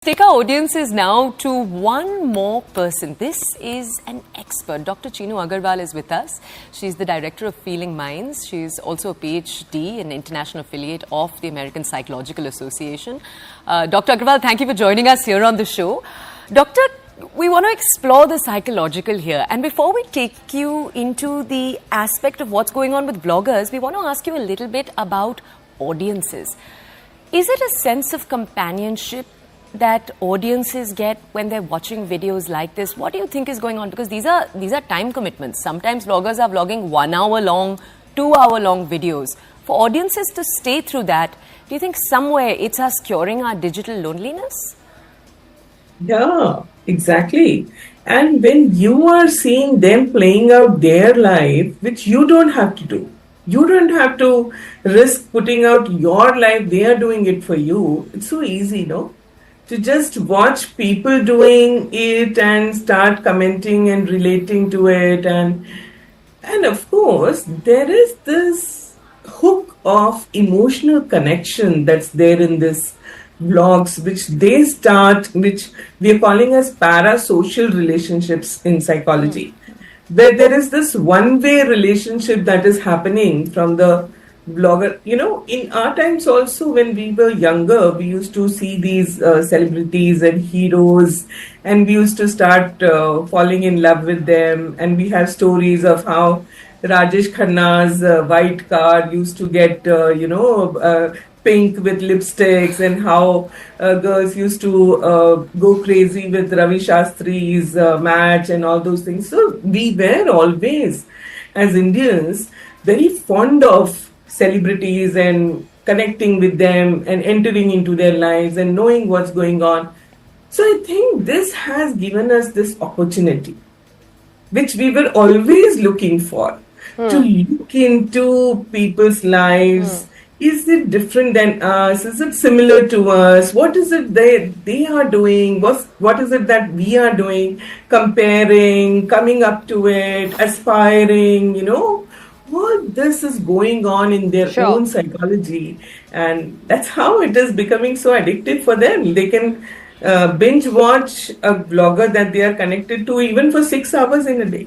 Take our audiences now to one more person. This is an expert. Dr. Chinu Agrawal is with us. She's the director of Feeling Minds. She's also a PhD and international affiliate of the American Psychological Association. Dr. Agrawal, thank you for joining us here on the show. Doctor, we want to explore the psychological here. And before we take you into the aspect of what's going on with bloggers, we want to ask you a little bit about audiences. Is it a sense of companionship that audiences get when they're watching videos like this? What do you think is going on? Because these are time commitments. Sometimes bloggers are vlogging 1 hour long, 2 hour long videos. For audiences to stay through that, do you think somewhere it's us curing our digital loneliness? Yeah, exactly. And when you are seeing them playing out their life, which you don't have to do, you don't have to risk putting out your life, they are doing it for you. It's so easy, no? To just watch people doing it and start commenting and relating to it. And of course, there is this hook of emotional connection that's there in this vlogs, which we are calling as parasocial relationships in psychology, where there is this one-way relationship that is happening from the blogger. You know, in our times also, when we were younger, we used to see these celebrities and heroes, and we used to start falling in love with them. And we have stories of how Rajesh Khanna's white car used to get, pink with lipsticks, and how girls used to go crazy with Ravi Shastri's match and all those things. So we were always, as Indians, very fond of celebrities and connecting with them and entering into their lives and knowing what's going on. So I think this has given us this opportunity, which we were always looking for, to look into people's lives. Is it different than us? Is it similar to us? What is it they are doing? What is it that we are doing? Comparing, coming up to it, aspiring, all this is going on in their own psychology, and that's how it is becoming so addictive for them. They can binge watch a blogger that they are connected to even for 6 hours in a day.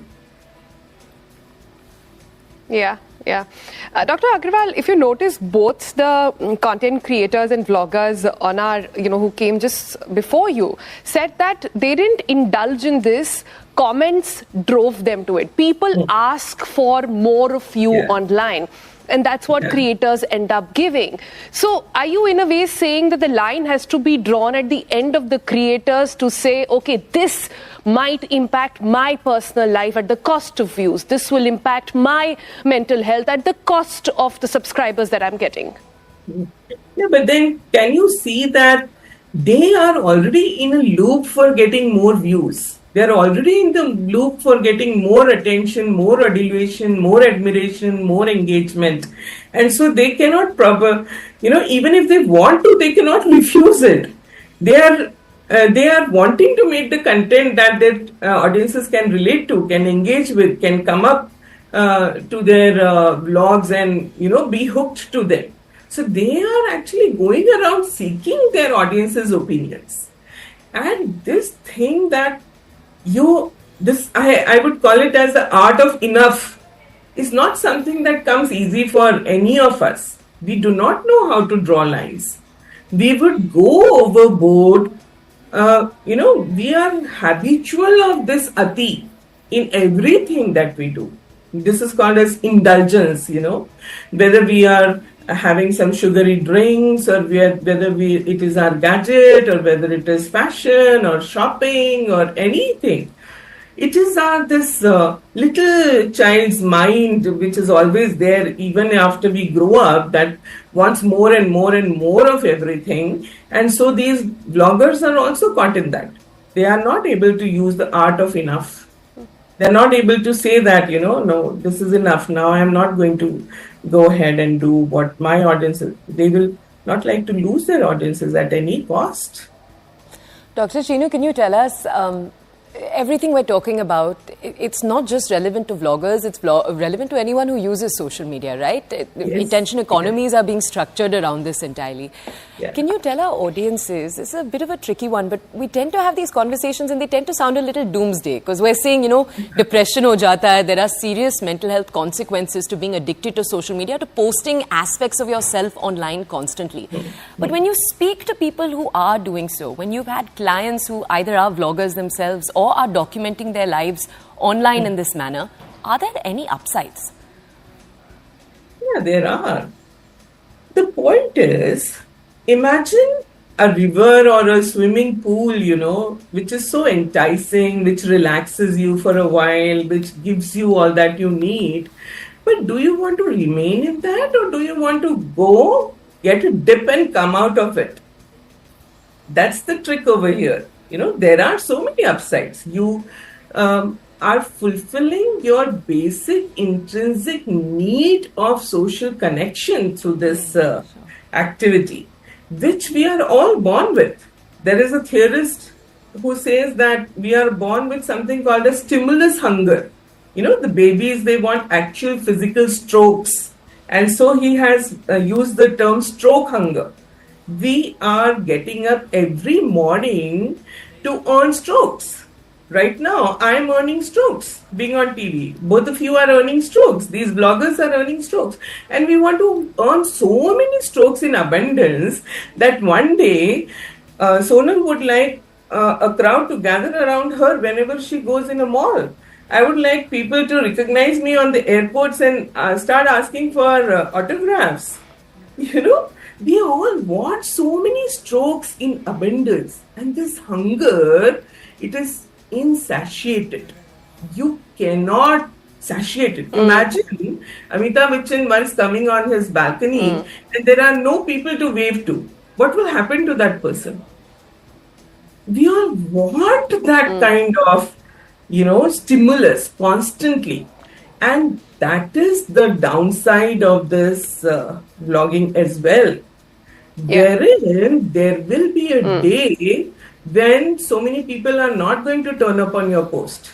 Yeah. Dr. Agrawal, if you notice, both the content creators and vloggers on our, who came just before you, said that they didn't indulge in this. Comments drove them to it. People ask for more of you online. And that's what creators end up giving. So are you in a way saying that the line has to be drawn at the end of the creators to say, okay, this might impact my personal life at the cost of views. This will impact my mental health at the cost of the subscribers that I'm getting. Yeah, but then can you see that they are already in a loop for getting more views? They're already in the loop for getting more attention, more adulation, more admiration, more engagement. And so they cannot even if they want to, they cannot refuse it. They are wanting to make the content that their audiences can relate to, can engage with, can come up to their vlogs and, be hooked to them. So they are actually going around seeking their audience's opinions. And this thing that I would call it as the art of enough, is not something that comes easy for any of us. We do not know how to draw lines. We would go overboard. We are habitual of this ati in everything that we do. This is called as indulgence, whether we are having some sugary drinks, or it is our gadget, or whether it is fashion or shopping or anything. It is this little child's mind, which is always there even after we grow up, that wants more and more and more of everything. And so these vloggers are also caught in that. They are not able to use the art of enough. They're not able to say that, no, this is enough. Now I'm not going to go ahead and do what my audience is. They will not like to lose their audiences at any cost. Dr. Chinu, can you tell us, everything we're talking about, it's not just relevant to vloggers, it's relevant to anyone who uses social media, right? Yes. Attention economies are being structured around this entirely. Yeah. Can you tell our audiences, this is a bit of a tricky one, but we tend to have these conversations and they tend to sound a little doomsday, because we're saying, depression ho jata hai, there are serious mental health consequences to being addicted to social media, to posting aspects of yourself online constantly. But when you speak to people who are doing so, when you've had clients who either are vloggers themselves or are documenting their lives online in this manner, are there any upsides? Yeah, there are. The point is, imagine a river or a swimming pool, which is so enticing, which relaxes you for a while, which gives you all that you need. But do you want to remain in that, or do you want to go, get a dip and come out of it? That's the trick over here. There are so many upsides. You are fulfilling your basic intrinsic need of social connection through this activity, which we are all born with. There is a theorist who says that we are born with something called a stimulus hunger. The babies, they want actual physical strokes. And so he has used the term stroke hunger. We are getting up every morning to earn strokes. Right now, I am earning strokes being on TV. Both of you are earning strokes. These bloggers are earning strokes. And we want to earn so many strokes in abundance that one day Sonal would like a crowd to gather around her whenever she goes in a mall. I would like people to recognize me on the airports and start asking for autographs. We all want so many strokes in abundance, and this hunger, it is insatiated. You cannot satiate it. Imagine Amitabh Bachchan once coming on his balcony and there are no people to wave to. What will happen to that person? We all want that kind of, stimulus constantly. And that is the downside of this vlogging as well. Wherein there will be a day when so many people are not going to turn up on your post,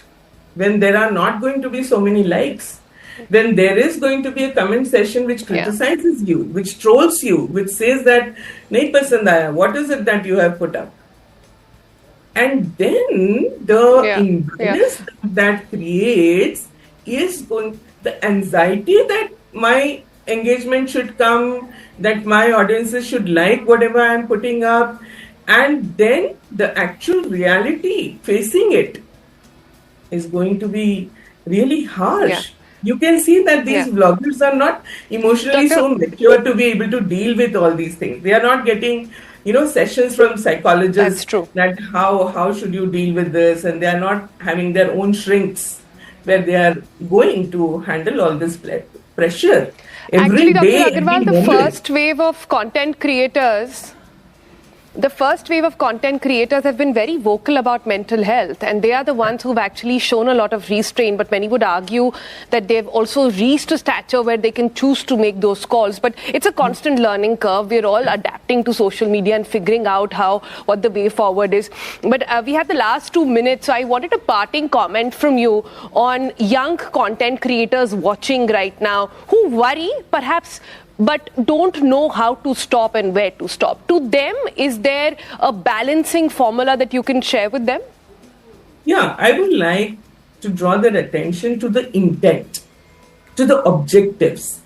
when there are not going to be so many likes, when there is going to be a comment session which criticizes you, which trolls you, which says that, nahi pasand aaya, what is it that you have put up? And then the imbalance that creates is the anxiety that my engagement should come, that my audiences should like whatever I am putting up, and then the actual reality facing it is going to be really harsh. You can see that these vloggers are not emotionally so mature to be able to deal with all these things. They are not getting, sessions from psychologists that how should you deal with this, and they are not having their own shrinks where they are going to handle all this pressure. Actually, Dr. Agrawal, the first wave of content creators have been very vocal about mental health, and they are the ones who've actually shown a lot of restraint. But many would argue that they've also reached a stature where they can choose to make those calls. But it's a constant learning curve. We're all adapting to social media and figuring out what the way forward is. But we have the last 2 minutes, so I wanted a parting comment from you on young content creators watching right now who worry, perhaps, but don't know how to stop and where to stop. To them, is there a balancing formula that you can share with them? Yeah, I would like to draw their attention to the intent, to the objectives.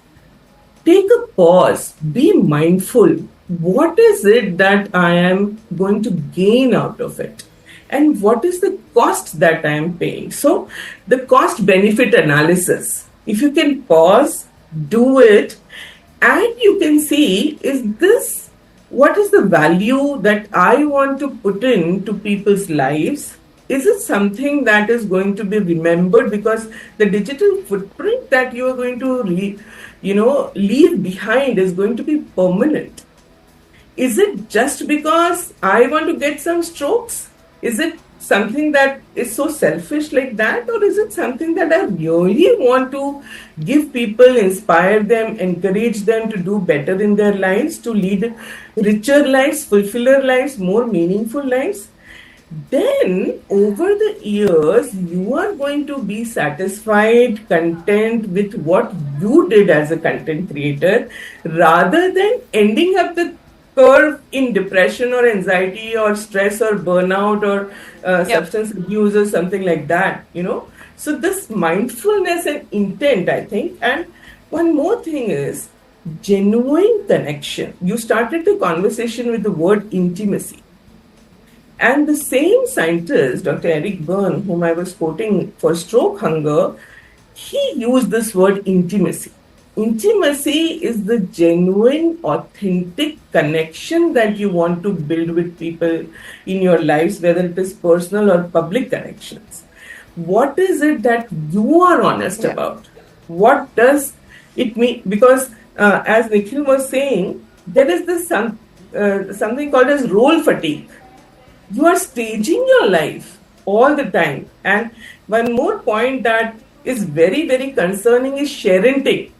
Take a pause, be mindful. What is it that I am going to gain out of it? And what is the cost that I am paying? So, the cost-benefit analysis. If you can pause, do it, and you can see, what is the value that I want to put into people's lives? Is it something that is going to be remembered? Because the digital footprint that you are going to leave behind is going to be permanent. Is it just because I want to get some strokes? Is it something that is so selfish like that, or is it something that I really want to give people, inspire them, encourage them to do better in their lives, to lead richer lives, fulfiller lives, more meaningful lives? then over the years, you are going to be satisfied, content with what you did as a content creator, rather than ending up the curve in depression or anxiety or stress or burnout or substance abuse or something like that, So this mindfulness and intent, I think. And one more thing is genuine connection. You started the conversation with the word intimacy. And the same scientist, Dr. Eric Byrne, whom I was quoting for stroke hunger, he used this word intimacy. Intimacy is the genuine, authentic connection that you want to build with people in your lives, whether it is personal or public connections. What is it that you are honest about? What does it mean? Because as Nikhil was saying, there is this something called as role fatigue. You are staging your life all the time. And one more point that is very, very concerning is sharenting,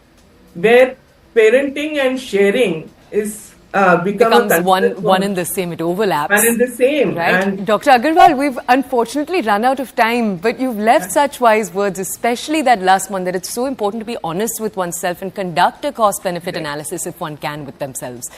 where parenting and sharing is becomes one and the same. It overlaps. One and the same. Right? And Dr. Agrawal, we've unfortunately run out of time, but you've left such wise words, especially that last one, that it's so important to be honest with oneself and conduct a cost-benefit analysis if one can with themselves.